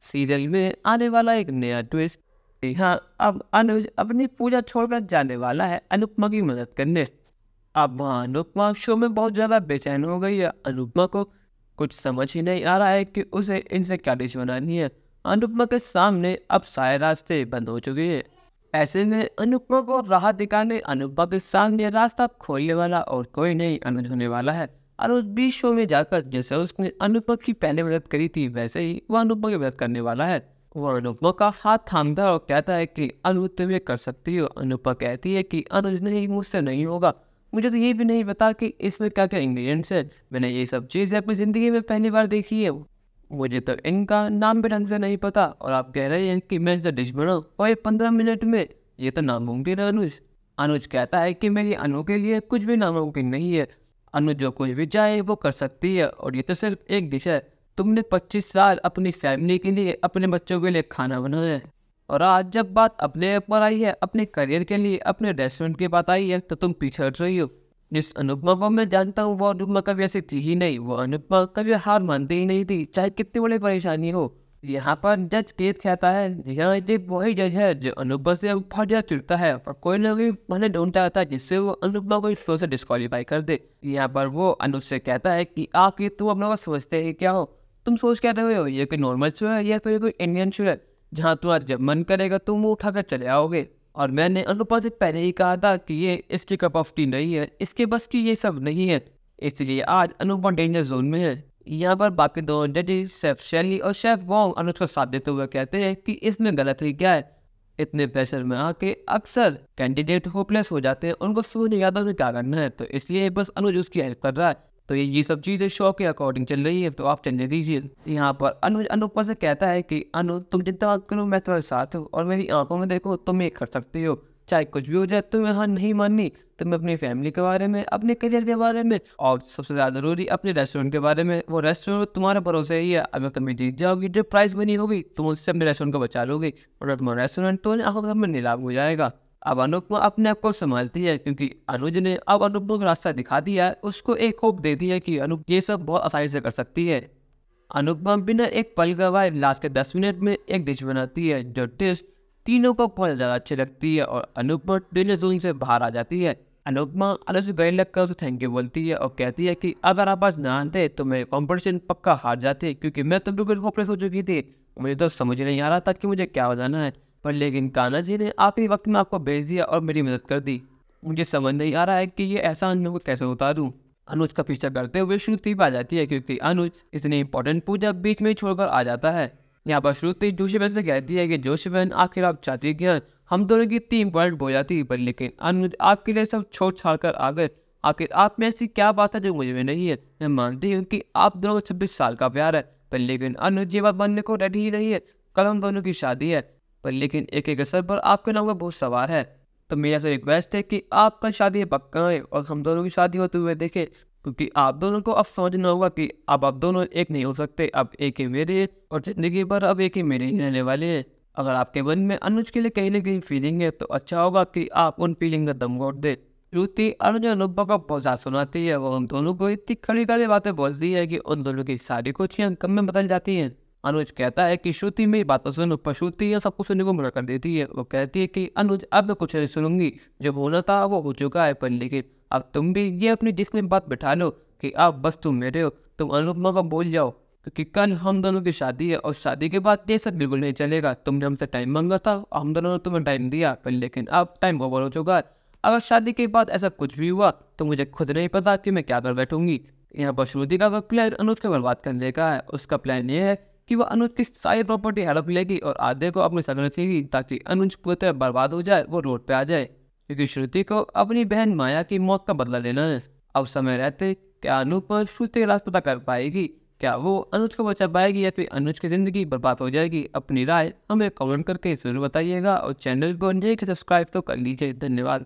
Serial में आने वाला एक नया ट्विस्ट। जी हाँ, अब अनुज अपनी पूजा छोड़कर जाने वाला है अनुपमा की मदद करने। अब वहाँ अनुपमा शो में बहुत ज़्यादा बेचैन हो गई है। अनुपमा को कुछ समझ ही नहीं आ रहा है कि उसे इनसे क्या डिश बनानी है। अनुपमा के सामने अब सारे रास्ते बंद हो चुके हैं। ऐसे में अनुपमा को राह दिखाने अनुपमा के सामने रास्ता खोलने वाला और कोई नहीं अनुज होने वाला है। अनुज भी शो में जाकर जैसे उसने अनुपमा की पहले मदद करी थी वैसे ही वह अनुपमा की मदद करने वाला है। वह अनुपमा का हाथ थामता है और कहता है कि अनुज तुम ये कर सकती हो। अनुपमा कहती है कि अनुज नहीं, मुझसे नहीं होगा। मुझे तो ये भी नहीं पता कि इसमें क्या क्या इंग्रेडिएंट्स है। मैंने ये सब चीज़ें अपनी ज़िंदगी में पहली बार देखी है। मुझे तो इनका नाम भी ढंग से नहीं पता और आप कह रहे हैं कि मैं जो डिश बनाऊँ और ये 15 मिनट में, ये तो नामुमकिन है अनुज। अनुज कहता है कि मेरी अनु के लिए कुछ भी नामुमकिन नहीं है। अनु जो कुछ भी चाहे वो कर सकती है और ये तो सिर्फ एक डिश है। तुमने 25 साल अपनी फैमिली के लिए, अपने बच्चों के लिए खाना बनाया है और आज जब बात अपने ऊपर आई है, अपने करियर के लिए, अपने रेस्टोरेंट की बात आई है तो तुम पीछे हट रही हो। जिस अनुपमा को मैं जानता हूँ वो अनुपमा कभी ऐसी थी ही नहीं। वो अनुपमा कभी हार मानती ही नहीं थी, चाहे कितनी बड़ी परेशानी हो। यहाँ पर जज केत कहता है, जी हाँ ये वही जज है जो अनुपमा से अब बहुत ज़्यादा चिढ़ता है और कोई ना कोई बहाने ढूंढता रहता है जिससे वो अनुपमा को इस शो से डिस्क्वालीफाई कर दे। यहाँ पर वो अनुज से कहता है कि आखिर तुम अपने को समझते ही क्या हो? तुम सोच क्या रहे हो? ये कोई नॉर्मल शो है या फिर कोई इंडियन शो है जहाँ तुम्हारा जब मन करेगा तुम मुँह उठाकर चले आओगे? और मैंने अनुपमा से पहले ही कहा था कि ये इसकी कप ऑफ टी नहीं है, इसके बस की ये सब नहीं है। इसलिए आज अनुपमा डेंजर जोन में है। यहाँ पर बाकी दोनों जजेस शेफ शैली और शेफ वोंग अनुज को साथ देते हुए कहते हैं कि इसमें गलती क्या है। इतने प्रेशर में आके अक्सर कैंडिडेट होपलेस हो जाते हैं, उनको समझ नहीं आता उन्हें क्या करना है, तो इसलिए बस अनुज उसकी हेल्प कर रहा है। तो ये सब चीज़ें शो के अकॉर्डिंग चल रही है, तो आप चलने दीजिए। यहाँ पर अनुज अनुपमा से कहता है कि अनु तुम जितना बात करो मैं तुम्हारे साथ हूँ और मेरी आंखों में देखो तुम ये कर सकती हो। चाहे कुछ भी हो जाए तुम्हें हार नहीं माननी। तुम्हें अपनी फैमिली के बारे में, अपने करियर के बारे में और सबसे ज़्यादा ज़रूरी अपने रेस्टोरेंट के बारे में, वो रेस्टोरेंट तुम्हारे भरोसे ही है। अगर तुम जीत जाओगी, जो प्राइस बनी होगी तुम उससे अपने रेस्टोरेंट को बचा लोगी और तुम्हारा रेस्टोरेंट तो आंखों के सामने नीलाम हो जाएगा। अब अनुपमा अपने आप को संभालती है क्योंकि अनुज ने अब अनुपमा को रास्ता दिखा दिया है, उसको एक होप दे दी है कि अनुप ये सब बहुत आसानी से कर सकती है। अनुपमा बिना एक पल गवाए लास्ट के 10 मिनट में एक डिश बनाती है जो डिश तीनों को बहुत ज़्यादा अच्छी लगती है और अनुपमा डेंजर जोन से बाहर आ जाती है। अनुपमा अनुज से गले लगकर उसे थैंक यू बोलती है और कहती है कि अगर आप आज ना आते तो मैं कॉम्पिटिशन पक्का हार जाते क्योंकि मैं तो बिल्कुल होपलेस हो चुकी थी। मुझे तो समझ नहीं आ रहा था कि मुझे क्या बजाना है, पर लेकिन कान्हा जी ने आखिरी वक्त में आपको भेज दिया और मेरी मदद कर दी। मुझे समझ नहीं आ रहा है कि ये एहसान मैं को कैसे उतारूं। अनुज का पीछा करते हुए श्रुति आ जाती है क्योंकि अनुज इतनी इंपॉर्टेंट पूजा बीच में ही छोड़कर आ जाता है। यहाँ पर श्रुति जोशी बहन से कहती है कि जोशी बहन आखिर आप चाहती क्या? हम दोनों की इतनी इंपॉर्टेंट हो जाती पर लेकिन अनुज आपके लिए सब छोड़ छाड़ कर आ गए। आखिर आप में ऐसी क्या बात है जो मुझे में नहीं है? मैं मानती हूँ कि आप दोनों को 26 साल का प्यार है, पर लेकिन अनुज ये बात मानने को रेडी ही नहीं है। कल हम दोनों की शादी है, पर लेकिन एक एक असर पर आपके नाम का बहुत सवार है। तो मेरा से रिक्वेस्ट है कि आपका शादी पक्का है और हम दोनों की शादी होते हुए देखें, क्योंकि आप दोनों को अब समझना होगा कि अब आप दोनों एक नहीं हो सकते। अब एक ही मेरे और जिंदगी भर अब एक ही मेरे ही रहने वाले हैं। अगर आपके मन में अनुज के लिए कहीं ना कहीं फीलिंग है तो अच्छा होगा कि आप उन फीलिंग का दम घोट दे। श्रुति अनुज और अनुपमा को बहुत ज़्यादा सुनाती है, वो उन दोनों को इतनी खड़ी खड़ी बातें बोलती है कि उन दोनों की सारी खुशियाँ कम में बदल जाती हैं। अनुज कहता है कि श्रुति मेरी बात तो सुनो, पर श्रुति यह सब कुछ सुनने को मना कर देती है। वो कहती है कि अनुज अब मैं कुछ नहीं सुनूंगी, जो होना था वो हो चुका है, पर लेकिन अब तुम भी ये अपनी जिस्म में बात बिठा लो कि अब बस तुम मेरे हो, तुम अनुपमा को बोल जाओ क्योंकि कल हम दोनों की शादी है और शादी के बाद ये सब बिल्कुल नहीं चलेगा। तुमने हमसे टाइम मांगा था, हम दोनों ने तुम्हें टाइम दिया, पर लेकिन अब टाइम ओवर हो चुका है। अगर शादी के बाद ऐसा कुछ भी हुआ तो मुझे खुद नहीं पता कि मैं क्या कर बैठूंगी। यहाँ पर श्रुति का प्लान अनुज को बर्बाद करने का है। उसका प्लान ये है कि वह अनुज की सारी प्रॉपर्टी हड़प लेगी और आधे को अपने संग रखेगी ताकि अनुज पूरी तरह बर्बाद हो जाए, वो रोड पे आ जाए, क्योंकि श्रुति को अपनी बहन माया की मौत का बदला लेना है। अब समय रहते क्या अनुपमा श्रुति का राज पता कर पाएगी? क्या वो अनुज को बचा पाएगी या फिर अनुज की जिंदगी बर्बाद हो जाएगी? अपनी राय हमें कमेंट करके जरूर बताइएगा और चैनल को नहीं सब्सक्राइब तो कर लीजिए। धन्यवाद।